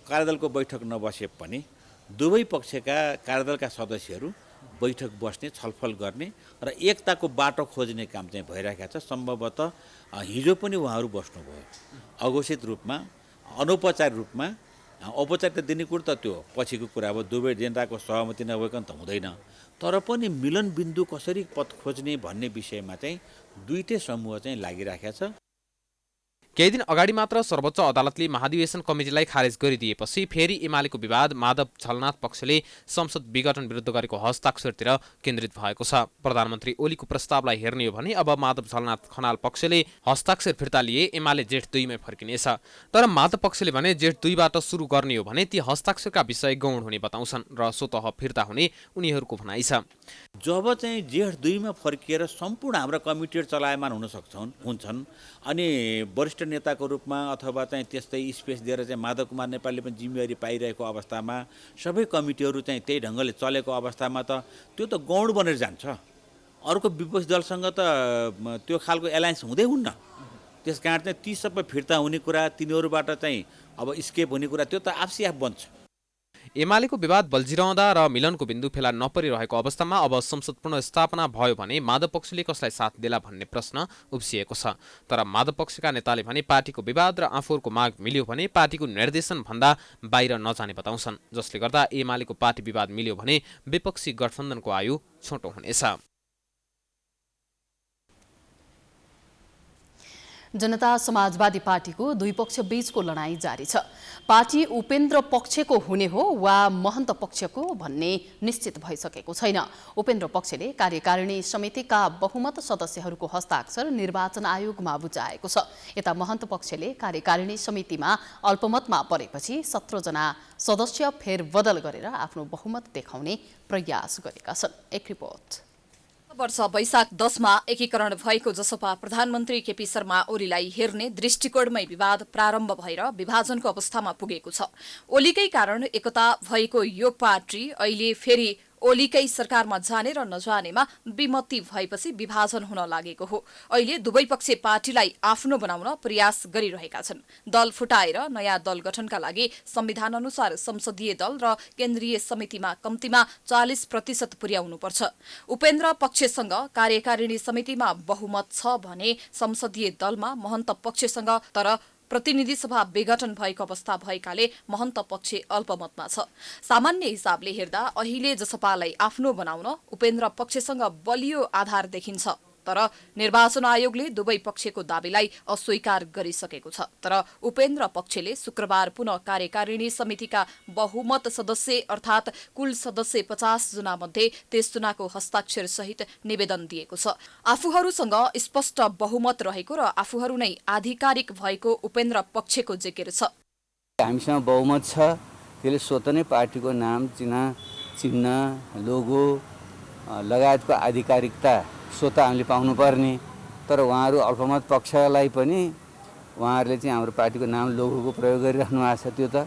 कार्यदलको बैठक नबसे पनि दुवै पक्षका कार्यदलका सदस्यहरू बैठक बस्ने, छलफल गर्ने र एकताको बाटो खोज्ने काम चाहिँ भइरहेको छ। सम्भवतः हिजो पनि उहाँहरू बस्नुभयो। अघोषित रूपमा, अनौपचारिक रूपमा, औपचारिकता दिने कुरो त त्यो पछिको कुरा हो। दुवै नेताको सहमति नभइकन त हुँदैन। तर पनि मिलन बिन्दु कसरी पथ खोज्ने भन्ने विषयमा चाहिँ दुईटै समूह चाहिँ लागिरहेको छ। केही दिन अगाडि मात्र सर्वोच्च अदालतले महाधिवेशन कमिटीलाई खारेज गरिदिएपछि फेरि एमालेको विवाद माधव झलनाथ पक्षले संसद विघटन विरुद्ध गरेको हस्ताक्षरतिर केन्द्रित भएको छ। प्रधानमन्त्री ओलीको प्रस्तावलाई हेर्ने हो भने अब माधव झलनाथ खनाल पक्षले हस्ताक्षर फिर्ता लिए एमाले जेठ 2 मै फर्किनेछ। तर माधव पक्षले भने जेठ 2 बाट सुरु गर्ने हो भने ती हस्ताक्षरका विषय गौण हुने बताउँछन् र स्वतः फिर्ता हुने उनीहरूको भनाइ छ। जब चाहिँ जेठ 2 मा फर्किएर सम्पूर्ण हाम्रा कमिटीहरू चलायमान हुन्छन् अनि वरिष्ठ नेताको रूपमा अथवा चाहिँ त्यस्तै स्पेस दिएर चाहिँ माधव कुमार नेपालले पनि जिम्मेवारी पाइरहेको अवस्थामा सबै कमिटीहरू चाहिँ त्यही ढङ्गले चलेको अवस्थामा त त्यो त गौण बनेर जान्छ। अर्को विपक्षी दलसँग त त्यो खालको एलायन्स हुँदै हुन्न। त्यसकारण चाहिँ ती सबै फिर्ता हुने कुरा, तिनीहरूबाट चाहिँ अब स्केप हुने कुरा त्यो त आफै आफ बन्छ। एमालेको विवाद बल्झिरहँदा र मिलनको बिन्दु फेला नपरिरहेको अवस्थामा अब संसद पुनर्स्थापना भयो भने माधव पक्षले कसलाई साथ देला भन्ने प्रश्न उब्सिएको छ। तर माधव पक्षका नेताले भने पार्टीको विवाद र आफूहरूको माग मिल्यो भने पार्टीको निर्देशन भन्दा बाहिर नजाने बताउँछन्। जसले गर्दा एमालेको पार्टी विवाद मिल्यो भने विपक्षी गठबन्धनको आयु छोटो हुनेछ। जनता समाजवादी पार्टीको दुई पक्ष बीचको लडाईँ जारी छ। पार्टी उपेन्द्र पक्षको हुने हो वा महन्त पक्षको भन्ने निश्चित भइसकेको छैन। उपेन्द्र पक्षले कार्यकारिणी समितिका बहुमत सदस्यहरूको हस्ताक्षर निर्वाचन आयोगमा बुझाएको छ। यता महन्त पक्षले कार्यकारिणी समितिमा अल्पमतमा परेपछि 17 जना सदस्य फेरबदल गरेर आफ्नो बहुमत देखाउने प्रयास गरेका छन्। एक रिपोर्ट। वर्ष वैशाख 10 मा एकीकरण भएको जसपा प्रधानमन्त्री केपी शर्मा ओलीलाई हेर्ने दृष्टिकोणमै विवाद प्रारम्भ भएर विभाजनको अवस्थामा पुगेको छ। ओलीकै कारण एकता भएको यो पार्टी अहिले फेरि ओलीकै सरकारमा जाने र नजानेमा विमति भएपछि विभाजन हुन लागेको हो। अहिले दुवै पक्ष पार्टीलाई आफ्नो बनाउन प्रयास गरिरहेका छन्। दल फुटाएर नयाँ दल गठनका लागि संविधान अनुसार संसदीय दल र केन्द्रीय समितिमा कम्तीमा 40% पुर्याउनुपर्छ। उपेन्द्र पक्षसँग कार्यकारिणी समितिमा बहुमत छ भने संसदीय दलमा महन्त पक्षसँग तर प्रतिनिधि सभा विघटन भएको अवस्था भएकाले महन्त पक्ष अल्पमतमा छ। सामान्य हिसाबले हेर्दा अहिले जसपालाई आफ्नो बनाउन उपेन्द्र पक्षसँग बलियो आधार देखिन्छ। तर निर्वाचन आयोगले दुवै पक्षको दाबीलाई अस्वीकार गरिसकेको छ। तर उपेन्द्र पक्षले शुक्रबार पुनः कार्यकारिणी समितिका बहुमत सदस्य अर्थात् कुल सदस्य 50 जना मध्ये 23 जनाको हस्ताक्षर सहित निवेदन दिएको छ। आफूहरूसँग स्पष्ट बहुमत रहेको र आफूहरू नै आधिकारिक भएको उपेन्द्र पक्षको जिकिर छ। हामीसँग बहुमत छ, त्यसले स्वतः नै पार्टीको नाम, चिन्ह, लोगो लगायतको आधिकारिकता स्वतः हामीले पाउनुपर्ने। तर उहाँहरू अल्पमत पक्षलाई पनि उहाँहरूले चाहिँ हाम्रो पार्टीको नाम, लोगोको प्रयोग गरिरहनु भएको छ। त्यो त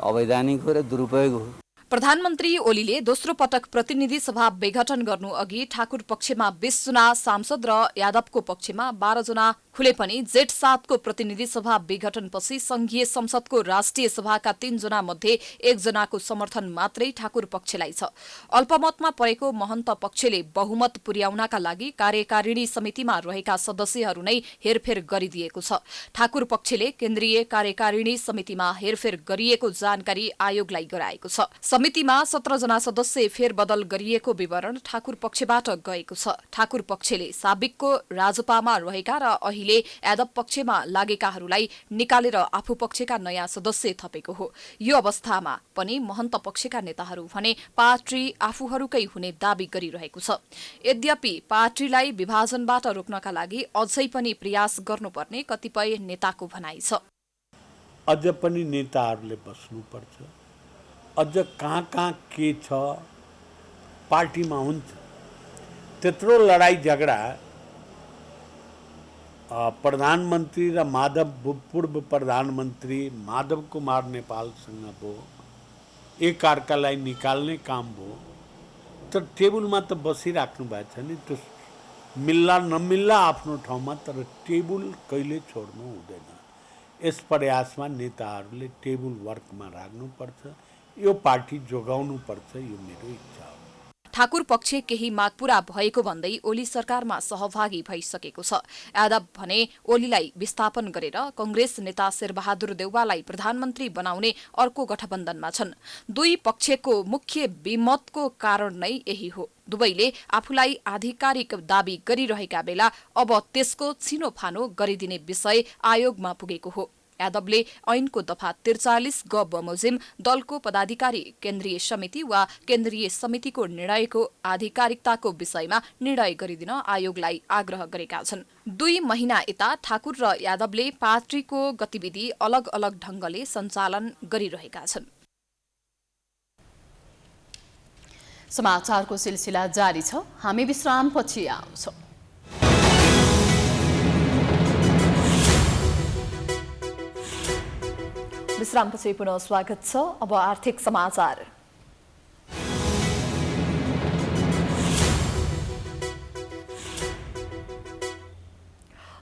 अवैधानिक हो र दुरुपयोग हो। प्रधानमन्त्री ओलीले दोस्रो पटक प्रतिनिधि सभा विघटन गर्नु अघि ठाकुर पक्षमा 20 जना सांसद र यादवको पक्षमा 12 जना खुले पनि जेठ 7 को प्रतिनिधि सभा विघटनपछि संघीय संसदको राष्ट्रिय सभाका 3 जना मध्ये 1 जनाको समर्थन मात्रै ठाकुर पक्षलाई छ। अल्पमतमा परेको महन्त पक्षले बहुमत पुर्याउनका लागि कार्यकारिणी समितिमा रहेका सदस्यहरू नै हेरफेर गरिदिएको छ। ठाकुर पक्षले केन्द्रीय कार्यकारिणी समितिमा हेरफेर गरिएको जानकारी आयोगलाई गराएको छ। समितिमा 17 जना सदस्य फेरबदल गरिएको विवरण ठाकुर पक्षबाट गएको छ। ठाकुर पक्षले साबिकको राजपामा रहेका र अहिले यादव पक्षमा लागेकाहरूलाई निकालेर आफू पक्षका नयाँ सदस्य थपेको हो। यो अवस्थामा पनि महन्त पक्षका नेताहरू भने पार्टी आफूहरूकै हुने दावी गरिरहेको छ। यद्यपि पार्टीलाई विभाजनबाट रोक्नका लागि अझै पनि प्रयास गर्नुपर्ने कतिपय नेताको भनाइ छ। अझ पनि नेताहरूले बस्नुपर्छ। अझ कहाँ के छ पार्टीमा हुन्छ। त्यत्रो लडाई झगडा प्रधानमन्त्री र पूर्व प्रधानमन्त्री माधव कुमार नेपालसँग भयो। एकअर्कालाई निकाल्ने काम भयो। तर टेबलमा त बसिराख्नु भएको छ नि। त्यो मिल्ला नमिल्ला आफ्नो ठाउँमा, तर टेबल कहिले छोड्नु हुँदैन। यस प्रयासमा नेताहरूले टेबल वर्कमा राख्नुपर्छ। यो पार्टी जोगाउनुपर्छ, यो मेरो इच्छा हो। ठाकुर पक्ष केही माग पूरा भएको भन्दै ओली सरकारमा सहभागी भइसकेको छ। यादव भने ओलीलाई विस्थापन गरेर कंग्रेस नेता शेरबहादुर देउवालाई प्रधानमन्त्री बनाउने अर्को गठबन्धनमा छन्। दुई पक्षको मुख्य विमतको कारण नै यही हो। दुवैले आफूलाई आधिकारिक दावी गरिरहेका बेला अब त्यसको छिनोफानो गरिदिने विषय आयोगमा पुगेको हो। यादवले ऐनको दफा 43 ग बमोजिम दलको पदाधिकारी केन्द्रीय समिति वा केन्द्रीय समितिको निर्णयको आधिकारिकताको विषयमा निर्णय गरिदिन आयोगलाई आग्रह गरेका छन्। 2 महिना यता ठाकुर र यादवले पार्टीको गतिविधि अलग अलग ढंगले सञ्चालन गरिरहेका छन्। समाचारको सिलसिला जारी छ। हामी विश्रामपछि आउँछौं। विश्रामपछि पुनः स्वागत छ। अब आर्थिक समाचार।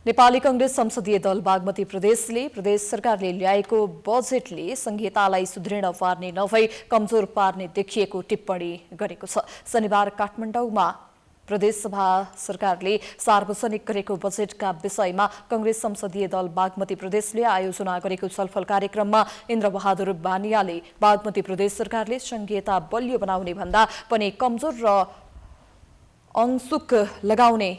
नेपाली कांग्रेस संसदीय दल बागमती प्रदेशले प्रदेश सरकारले ल्याएको बजेटले संहितालाई सुदृढ पार्ने नभई कमजोर पार्ने देखिएको टिप्पणी गरेको छ। शनिबार काठमाडौँमा प्रदेश सभा सरकारले सार्वजनिक गरेको बजेटका विषयमा कांग्रेस संसदीय दल बागमती प्रदेशले आयोजना गरेको छलफल कार्यक्रममा इन्द्रबहादुर बानियाले बागमती प्रदेश सरकारले संहिता बलियो बनाउने भन्दा पनि कमजोर र अंशुक लगाउने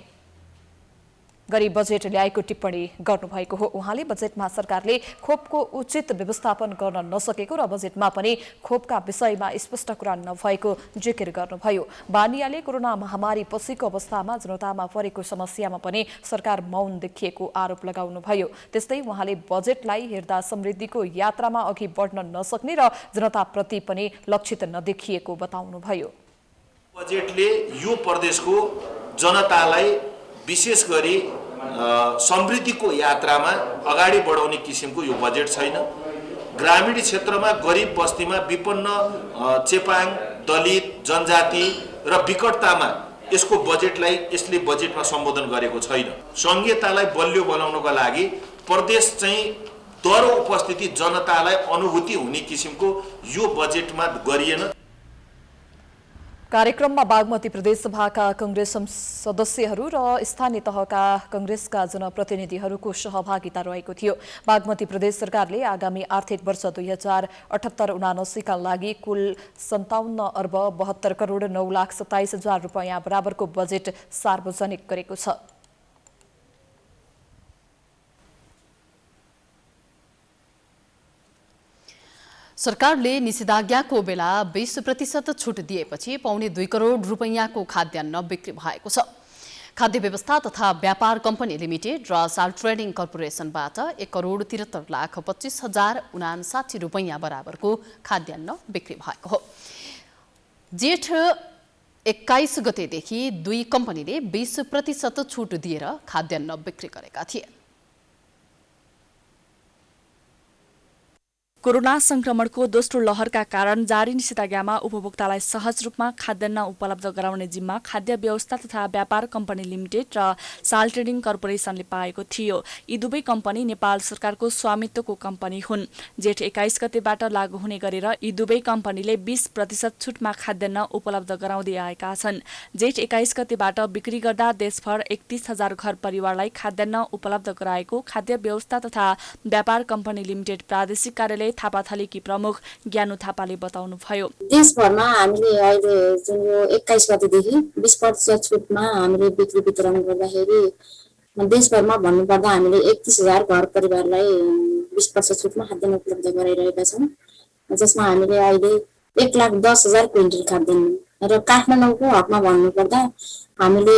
गरी बजेट ल्याएको टिप्पणी गर्नुभएको हो। उहाँले बजेटमा सरकारले खोपको उचित व्यवस्थापन गर्न नसकेको र बजेटमा पनि खोपका विषयमा स्पष्ट कुरा नभएको जिकिर गर्नुभयो। बानियाले कोरोना महामारी पछिको अवस्थामा जनतामा परेको समस्यामा पनि सरकार मौन देखिएको आरोप लगाउनुभयो। त्यस्तै उहाँले बजेटलाई हेर्दा समृद्धिको यात्रामा अघि बढ्न नसक्ने र जनताप्रति पनि लक्षित नदेखिएको बताउनुभयो। बजेटले यो प्रदेशको जनतालाई विशेष गरी समृद्धिको यात्रामा अगाडि बढाउने किसिमको यो बजेट छैन। ग्रामीण क्षेत्रमा गरिब बस्तीमा विपन्न चेपाङ, दलित, जनजाति र विकटतामा यसको बजेटलाई यसले बजेटमा सम्बोधन गरेको छैन। संहितालाई बलियो बनाउनको लागि प्रदेश चाहिँ दरो उपस्थिति जनतालाई अनुभूति हुने किसिमको यो बजेटमा गरिएन। कार्यक्रममा बागमती प्रदेश सभाका कांग्रेस सदस्यहरू र स्थानीय तहका कांग्रेसका जनप्रतिनिधिहरूको सहभागिता रहेको थियो। बागमती प्रदेश सरकारले आगामी आर्थिक वर्ष 2078-79 का लागि कुल 57 अर्ब 72 करोड 9,27,000 रुपैयाँ बराबरको बजेट सार्वजनिक गरेको छ। सरकारले निषेधाज्ञाको बेला 20% छुट दिएपछि 2.25 करोड रुपैयाँको खाद्यान्न बिक्री भएको छ। खाद्य व्यवस्था तथा व्यापार कम्पनी लिमिटेड र साल ट्रेडिङ कर्पोरेसनबाट 1,73,25,059 रुपैयाँ बराबरको खाद्यान्न बिक्री भएको हो। जेठ 21 गतेदेखि दुई कम्पनीले 20% छुट दिएर खाद्यान्न बिक्री गरेका थिए। कोरोना संक्रमणको दोस्रो लहरका कारण जारी निषेधाज्ञामा उपभोक्तालाई सहज रूपमा खाद्यान्न उपलब्ध गराउने जिम्मा खाद्य व्यवस्था तथा व्यापार कम्पनी लिमिटेड र साल ट्रेडिङ कर्पोरेसनले पाएको थियो। यी दुवै कम्पनी नेपाल सरकारको स्वामित्वको कम्पनी हुन्। जेठ 21 गतेबाट लागू हुने गरेर यी दुवै कम्पनीले 20% छुटमा खाद्यान्न उपलब्ध गराउँदै आएका छन्। जेठ 21 गतेबाट बिक्री गर्दा देशभर 31,000 घर परिवारलाई खाद्यान्न उपलब्ध गराएको खाद्य व्यवस्था तथा व्यापार कम्पनी लिमिटेड प्रादेशिक कार्यालय थापाथलीकी प्रमुख ज्ञानु थापाले बताउनुभयो। देशभरमा हामीले अहिले जुन यो 21 गतेदेखि 20% छुटमा हामीले बिक्री वितरण गर्दाखेरि देशभरमा भन्नुपर्दा हामीले 31,000 घर परिवारलाई 20% छुटमा खाद्यान्न उपलब्ध गराइरहेका छौँ, जसमा हामीले अहिले 1,10,000 क्विन्टल खाद्यान्न र काठमाडौँको हकमा भन्नुपर्दा हामीले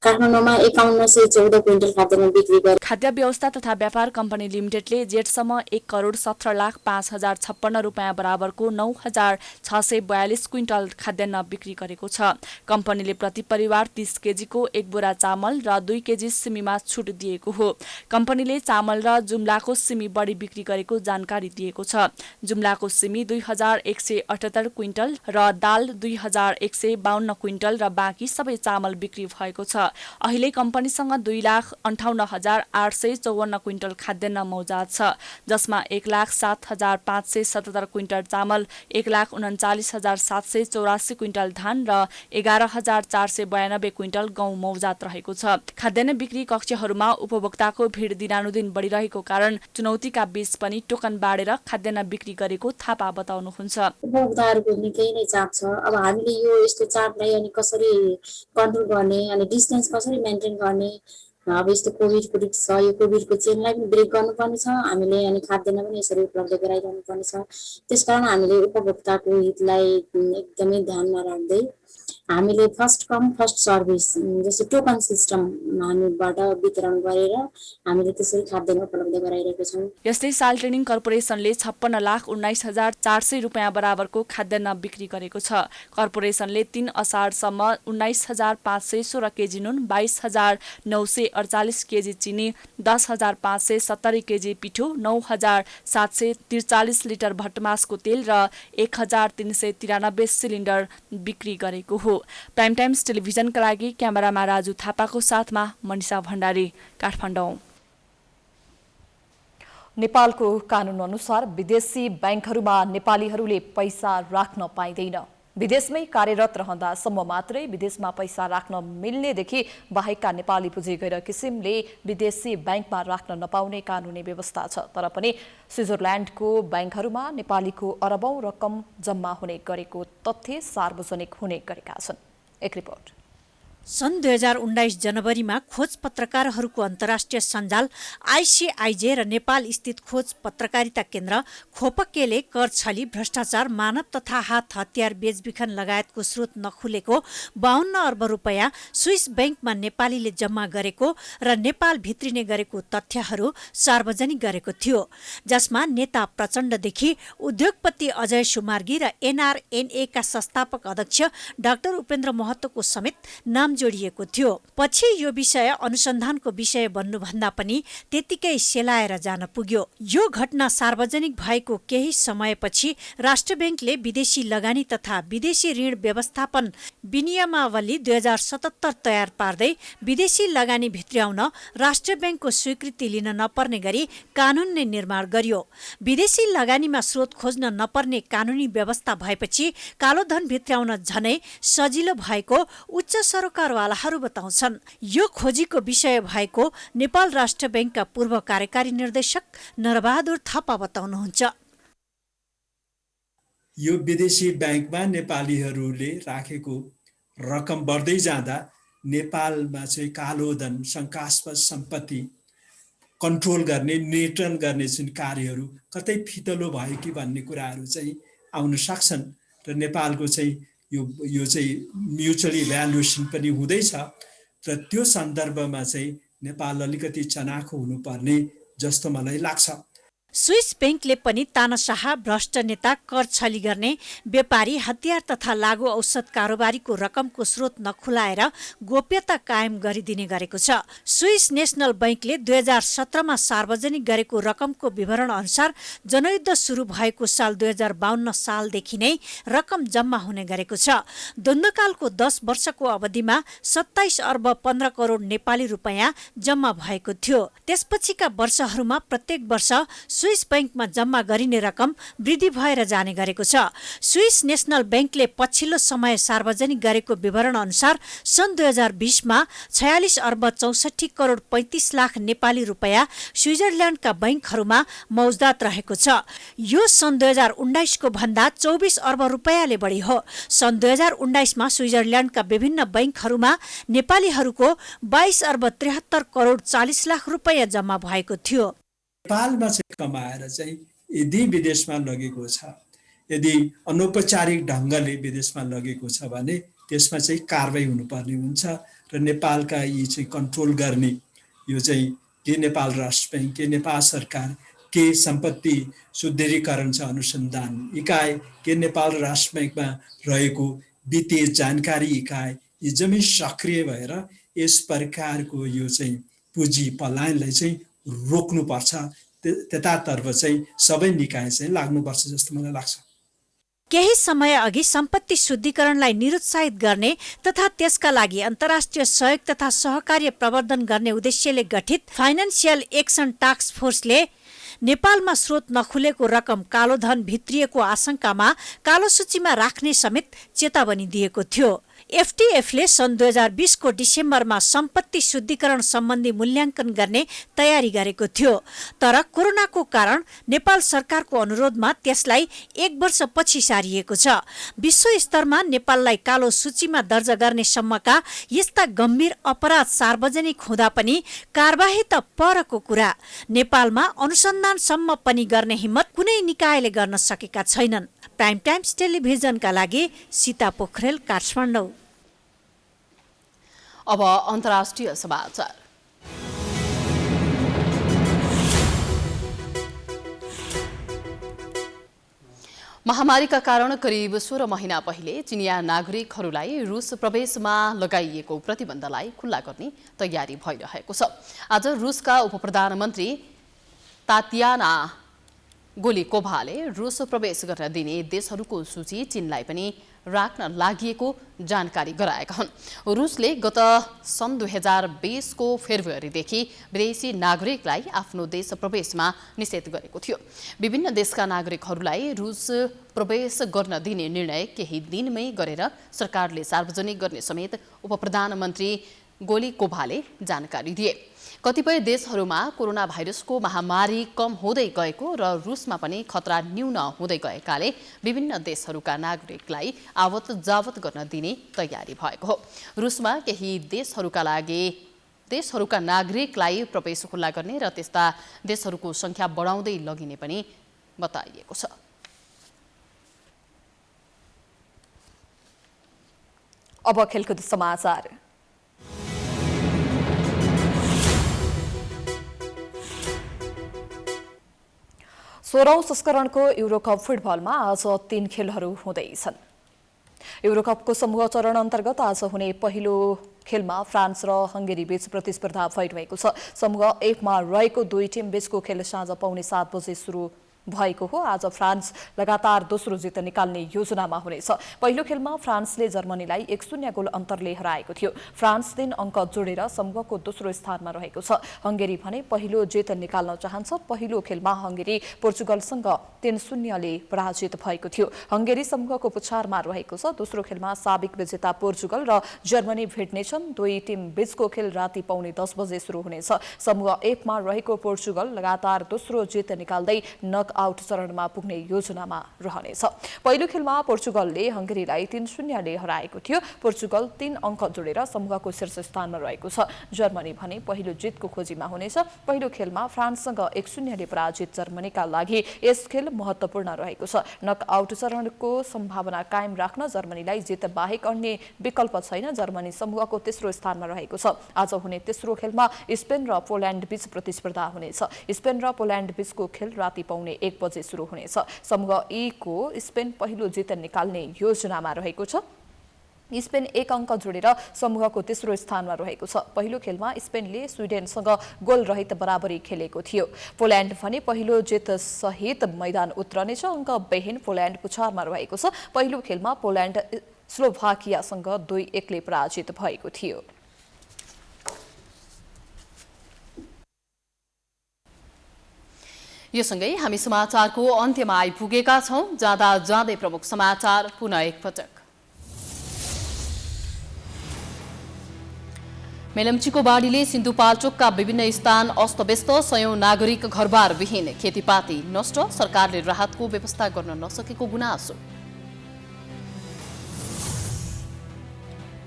काठमाडौँमा 5,114 क्विन्टल खाद्यान्न बिक्री गरे। खाद्य व्यवस्था तथा व्यापार कम्पनी लिमिटेडले जेठसम्म 1,17,05,056 रुपैयाँ बराबरको 9,642 क्विन्टल खाद्यान्न बिक्री गरेको छ। कम्पनीले प्रति परिवार 30 केजीको 1 बोरा चामल र 2 केजी सिमीमा छुट दिएको हो। कम्पनीले चामल र जुम्लाको सिमी बढी बिक्री गरेको जानकारी दिएको छ। जुम्लाको सिमी 2,178 क्विन्टल र दाल 2,152 क्विन्टल र बाँकी सबै चामल बिक्री भएको छ। अहिले कम्पनीसँग 2,58,854 क्विन्टल खाद्यान्न मौजाद छ, जसमा 1,07,577 क्विन्टल चामल, 1,39,784 क्विन्टल धान र 11,492 क्विन्टल गहुँ मौजाद रहेको छ। खाद्यान्न बिक्री कक्षहरूमा उपभोक्ताको भिड दिनानुदिन बढिरहेको कारण चुनौतीका बीच पनि टोकन बाँडेर खाद्यान्न बिक्री गरेको थापा बताउनुहुन्छ। उपभोक्ताहरूको निकै नै चाप छ। अब हामीले यो यस्तो चापलाई अनि कसरी कन्ट्रोल गर्ने अनि डिस्टेन्स कसरी मेन्टेन गर्ने, अब यस्तो कोभिडको रिस्क छ, यो कोभिडको चेनलाई पनि ब्रेक गर्नुपर्ने छ। हामीले अनि खाद्यान्न पनि यसरी उपलब्ध गराइरहनु पर्ने छ। त्यसकारण हामीले उपभोक्ताको हितलाई एकदमै ध्यानमा राख्दै हामीले फर्स्ट कम फर्स्ट सर्भिस जस्तो टोकन सिस्टम हामीबाट वितरण गरेर हामीले त्यसरी खाद्यान्न उपलब्ध गराइरहेका छौँ। यस्तै साल ट्रेडिङ कर्पोरेसनले 56,19,400 रुपैयाँ बराबरको खाद्यान्न बिक्री गरेको छ। कर्पोरेसनले 3 असारसम्म 19,516 केजी नुन, 22,948 केजी चिनी, 10,570 केजी पिठो, 9,743 लिटर भटमासको तेल र 1,393 सिलिन्डर बिक्री गरेको हो। प्राइम टाइम्स टेलिभिजनका लागि क्यामेरामा राजु थापाको साथमा मनिषा भण्डारी, काठमाडौँ। नेपालको कानून अनुसार विदेशी बैंकहरूमा नेपालीहरूले पैसा राख्न पाइँदैन। विदेशमै कार्यरत रहँदासम्म मात्रै विदेशमा पैसा राख्न मिल्नेदेखि बाहेकका नेपाली पुँजी गैर किसिमले विदेशी बैंकमा राख्न नपाउने कानुनी व्यवस्था छ। तर पनि स्विजरल्यान्डको बैंकहरूमा नेपालीको अरबौं रकम जम्मा हुने गरेको तथ्य सार्वजनिक हुने गरेका छन्। एक रिपोर्ट। सन् 2019 जनवरीमा खोज पत्रकारहरूको अन्तर्राष्ट्रिय सञ्जाल आइसिआइजे र नेपाल स्थित खोज पत्रकारिता केन्द्र खोपकेले कर छली, भ्रष्टाचार, मानव तथा हात हतियार बेचबिखन लगायतको स्रोत नखुलेको 52 अर्ब रुपैयाँ स्विस बैंकमा नेपालीले जम्मा गरेको र नेपाल भित्रिने गरेको तथ्यहरू सार्वजनिक गरेको थियो, जसमा नेता प्रचण्डदेखि उद्योगपति अजय सुमार्गी र एनआरएनए का संस्थापक अध्यक्ष डाक्टर उपेन्द्र महतोको समेत नाम जोडिएको थियो। पछि यो विषय अनुसन्धानको विषय बन्नुभन्दा पनि त्यतिकै सेलाएर जान पुग्यो। यो घटना सार्वजनिक भएको केही समयपछि राष्ट्र ब्याङ्कले विदेशी लगानी तथा विदेशी ऋण व्यवस्थापन विनियमावली 2077 तयार पार्दै विदेशी लगानी भित्र्याउन राष्ट्र ब्याङ्कको स्वीकृति लिन नपर्ने गरी कानून नै निर्माण गर्यो। विदेशी लगानीमा स्रोत खोज्न नपर्ने कानूनी व्यवस्था भएपछि कालोधन भित्र्याउन झनै सजिलो भएको उच्च सरोकारवालाहरू बताउँछन्। यो खोजीको विषय भएको नेपाल राष्ट्र ब्याङ्कका पूर्व कार्यकारी निर्देशक नरबहादुर थापा बताउनुहुन्छ। यो विदेशी ब्याङ्कमा नेपालीहरूले राखेको रकम बढ्दै जाँदा नेपालमा चाहिँ कालोधन, शङ्कास्पद सम्पत्ति कन्ट्रोल गर्ने, नियन्त्रण गर्ने जुन कार्यहरू कतै फितलो भयो कि भन्ने कुराहरू चाहिँ आउन सक्छन् र नेपालको चाहिँ यो चाहिँ म्युचुअल इभ्यालुएसन पनि हुँदैछ र त्यो सन्दर्भमा चाहिँ नेपाल अलिकति चनाखो हुनुपर्ने जस्तो मलाई लाग्छ। स्विस ब्याङ्कले पनि तानाशाह, भ्रष्ट नेता, कर छली गर्ने, व्यापारी, हतियार तथा लागु औषध कारोबारीको रकमको स्रोत नखुलाएर गोप्यता कायम गरिदिने गरेको छ। स्विस नेसनल ब्याङ्कले 2017मा सार्वजनिक गरेको रकमको विवरण अनुसार जनयुद्ध सुरु भएको साल 2052 सालदेखि नै रकम जम्मा हुने गरेको छ। द्वन्द्वकालको 10 वर्षको अवधिमा 27 अर्ब 15 करोड नेपाली रुपैयाँ जम्मा भएको थियो। त्यसपछिका वर्षहरूमा प्रत्येक वर्ष स्विस ब्याङ्कमा जम्मा गरिने रकम वृद्धि भएर जाने गरेको छ। स्विस नेसनल ब्याङ्कले पछिल्लो समय सार्वजनिक गरेको विवरण अनुसार सन् 2020मा 46 अर्ब 64 करोड 35 लाख नेपाली रुपैयाँ स्विजरल्यान्डका ब्याङ्कहरूमा मौजदात रहेको छ। यो सन् 2019 को भन्दा 24 अर्ब रुपैयाँले बढी हो। सन् 2019मा स्विजरल्यान्डका विभिन्न ब्याङ्कहरूमा नेपालीहरूको 22 अर्ब 73 करोड 40 लाख रुपैयाँ जम्मा भएको थियो। नेपालमा चाहिँ कमाएर चाहिँ यदि विदेशमा लगेको छ, यदि अनौपचारिक ढङ्गले विदेशमा लगेको छ भने त्यसमा चाहिँ कारबाही हुनुपर्ने हुन्छ र नेपालका यी चाहिँ कन्ट्रोल गर्ने यो चाहिँ के नेपाल राष्ट्र ब्याङ्क, के नेपाल सरकार, के सम्पत्ति शुद्धिकरण छ अनुसन्धान इकाइ, के नेपाल राष्ट्र ब्याङ्कमा रहेको वित्तीय जानकारी इकाइ, यी जम्मै सक्रिय भएर यस प्रकारको यो चाहिँ पुँजी पलायनलाई चाहिँ रोक्नुपर्छ। त्यतातर्फ चाहिँ सबै निकाय चाहिँ लाग्नुपर्छ जस्तो मलाई लाग्छ। केही समय अघि सम्पत्ति शुद्धिकरणलाई निरुत्साहित गर्ने तथा त्यसका लागि अन्तर्राष्ट्रिय सहयोग तथा सहकार्य प्रवर्धन गर्ने उद्देश्यले गठित फाइनान्सियल एक्सन टास्क फोर्सले नेपालमा स्रोत नखुलेको रकम कालोधन भित्रिएको आशंकामा कालो सूचीमा राख्ने समेत चेतावनी दिएको थियो। एफटीएफले सन् 2020 को डिसेम्बरमा सम्पत्ति शुद्धिकरण सम्बन्धी मूल्याङ्कन गर्ने तयारी गरेको थियो। तर कोरोनाको कारण नेपाल सरकारको अनुरोधमा त्यसलाई 1 वर्ष पछि सारिएको छ। विश्व स्तरमा नेपाललाई कालो सूचीमा दर्जा गर्ने सम्मका यस्ता गम्भीर अपराध सार्वजनिक हुँदा पनि कारबाही त परको कुरा, नेपालमा अनुसन्धानसम्म पनि गर्ने हिम्मत कुनै निकायले गर्न सकेका छैनन्। प्राइम टाइम्स टेलिभिजनका लागि सीता पोखरेल, काठमाडौँ। अब अन्तर्राष्ट्रिय समाचार। महामारीका कारण करिब 16 महिना पहिले चिनिया नागरिकहरूलाई रुस प्रवेशमा लगाइएको प्रतिबन्धलाई खुल्ला गर्ने तयारी भइरहेको छ। आज रुसका उपप्रधानमन्त्री तातियाना गोलिकोभाले रुस प्रवेश गर्न दिने देशहरूको सूची चीनलाई पनि राख्न लागिएको जानकारी गराएका हुन्। रुसले गत सन् 2020 को फेब्रुअरीदेखि विदेशी नागरिकलाई आफ्नो देश प्रवेशमा निषेध गरेको थियो। विभिन्न देशका नागरिकहरूलाई रुस प्रवेश गर्न दिने निर्णय केही दिनमै गरेर सरकारले सार्वजनिक गर्ने समेत उपप्रधानमन्त्री गोलिकोभाले जानकारी दिए। कतिपय देशहरूमा कोरोना भाइरसको महामारी कम हुँदै गएको र रुसमा पनि खतरा न्यून हुँदै गएकाले विभिन्न देशहरूका नागरिकलाई आवत जावत गर्न दिने तयारी भएको हो। रुसमा केही देशहरूका नागरिकलाई प्रवेश खुल्ला गर्ने र त्यस्ता देशहरूको संख्या बढाउँदै लगिने पनि बताइएको छ। अब खेलकुद समाचार। सोह्रौं संस्करणको युरोकप फुटबलमा आज 3 खेलहरू हुँदैछन्। युरोकपको समूह चरण अन्तर्गत आज हुने पहिलो खेलमा फ्रान्स र हंगेरी बीच प्रतिस्पर्धा भइरहेको छ। समूह F मा रहेको दुई टिम बीचको खेल साँझ 7:45 बजे सुरु भएको हो। आज फ्रान्स लगातार दोस्रो जित निकाल्ने योजनामा हुनेछ। पहिलो खेलमा फ्रान्सले जर्मनीलाई 1-0 गोल अन्तरले हराएको थियो। फ्रान्स 3 अङ्क जोडेर समूहको दोस्रो स्थानमा रहेको छ। हंगेरी भने पहिलो जित निकाल्न चाहन्छ। पहिलो खेलमा हंगेरी पोर्चुगलसँग 3-0 ले पराजित भएको थियो। हंगेरी समूहको पुछारमा रहेको छ। दोस्रो खेलमा साबिक विजेता पोर्चुगल र जर्मनी भेट्नेछन्। दुई टिम बीचको खेल राति 9:45 बजे सुरु हुनेछ। समूह F मा रहेको पोर्चुगल लगातार दोस्रो जित निकाल्दै नक आउट चरणमा पुग्ने योजनामा रहनेछ। पहिलो खेलमा पोर्चुगलले हंगेरीलाई 3-0 ले हराएको थियो। पोर्चुगल 3 अङ्क जोडेर समूहको शीर्ष स्थानमा रहेको छ। जर्मनी भने पहिलो जितको खोजीमा हुनेछ। पहिलो खेलमा फ्रान्ससँग 1-0 ले पराजित जर्मनीका लागि यस खेल महत्त्वपूर्ण रहेको छ। नक आउट चरणको सम्भावना कायम राख्न जर्मनीलाई जित बाहेक अन्य विकल्प छैन। जर्मनी समूहको तेस्रो स्थानमा रहेको छ। आज हुने तेस्रो खेलमा स्पेन र पोल्यान्ड बीच प्रतिस्पर्धा हुनेछ। स्पेन र पोल्यान्ड बीचको खेल राति 1 बजे सुरु हुनेछ। समूह E को स्पेन पहिलो जित निकाल्ने योजनामा रहेको छ। स्पेन 1 अङ्क जोडेर समूहको तेस्रो स्थानमा रहेको छ। पहिलो खेलमा स्पेनले स्विडेनसँग गोल रहित बराबरी खेलेको थियो। पोल्यान्ड भने पहिलो जित सहित मैदान उत्रनेछ। अङ्क बेहिन पोल्यान्ड पुछारमा रहेको छ। पहिलो खेलमा पोल्यान्ड स्लोभाकियासँग 2-1 ले पराजित भएको थियो। यो सँगै हामी समाचारको अन्त्यमा आइपुगेका छौं। जाँदा जाँदै प्रमुख समाचार पुनः एकपटक। मेलम्चीको बाढीले सिन्धुपाल्चोकका विभिन्न स्थान अस्तव्यस्त। 100 नागरिक घरबार विहीन। खेतीपाती नष्ट। सरकारले राहतको व्यवस्था गर्न नसकेको गुनासो।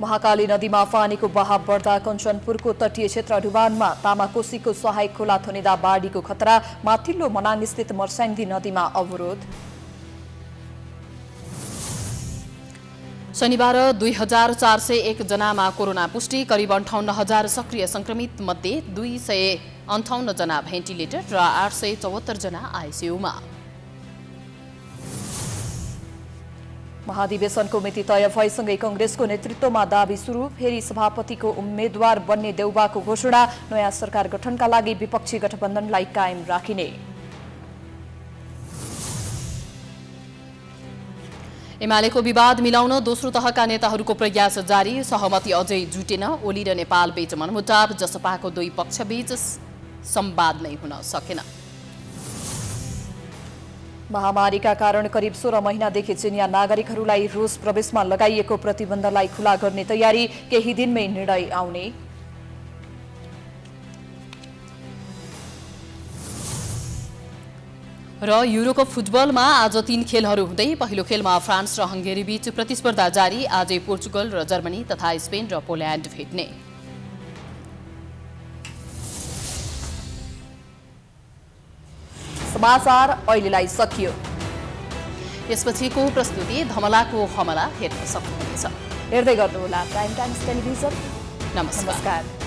महाकाली नदीमा पानीको बहाव बढ्दा कञ्चनपुरको तटीय क्षेत्र ढुवानमा तामाकोसीको सहायक खोला थुनिँदा बाढीको खतरा। माथिल्लो मनाङ स्थित मर्स्याङ्दी नदीमा अवरोध। शनिबार 2401 जनामा कोरोना पुष्टि। करिब 58,000 सक्रिय संक्रमित मध्ये 258 जना भेन्टिलेटर र 874 जना आइसियुमा। महाधिवेशनको मिति तय भएसँगै कंग्रेसको नेतृत्वमा दाबी सुरु। फेरि सभापतिको उम्मेद्वार बन्ने देउबाको घोषणा। नयाँ सरकार गठनका लागि विपक्षी गठबन्धनलाई कायम राखिने। एमालेको विवाद मिलाउन दोस्रो तहका नेताहरूको प्रयास जारी। सहमति अझै जुटेन। ओली र नेपाल बीच मनमुटाव। जसपाको दुई पक्षबीच संवाद नै हुन सकेन। महामारीका कारण करिब 16 महिनादेखि चिनिया नागरिकहरूलाई रुस प्रवेशमा लगाइएको प्रतिबन्धलाई खुला गर्ने तयारी। केही दिनमै निर्णय आउने। र युरोकप फुटबलमा आज 3 खेलहरू हुँदै पहिलो खेलमा फ्रान्स र हंगेरी बीच प्रतिस्पर्धा जारी। आजै पोर्चुगल र जर्मनी तथा स्पेन र पोल्यान्ड भेट्ने। समाचार अहिलेलाई सकियो। यसपछिको प्रस्तुति धमलाको हमला हेर्न सक्नुहुनेछ। हेर्दै गर्नुहोला प्राइम टाइम्स टेलिभिजन। नमस्कार।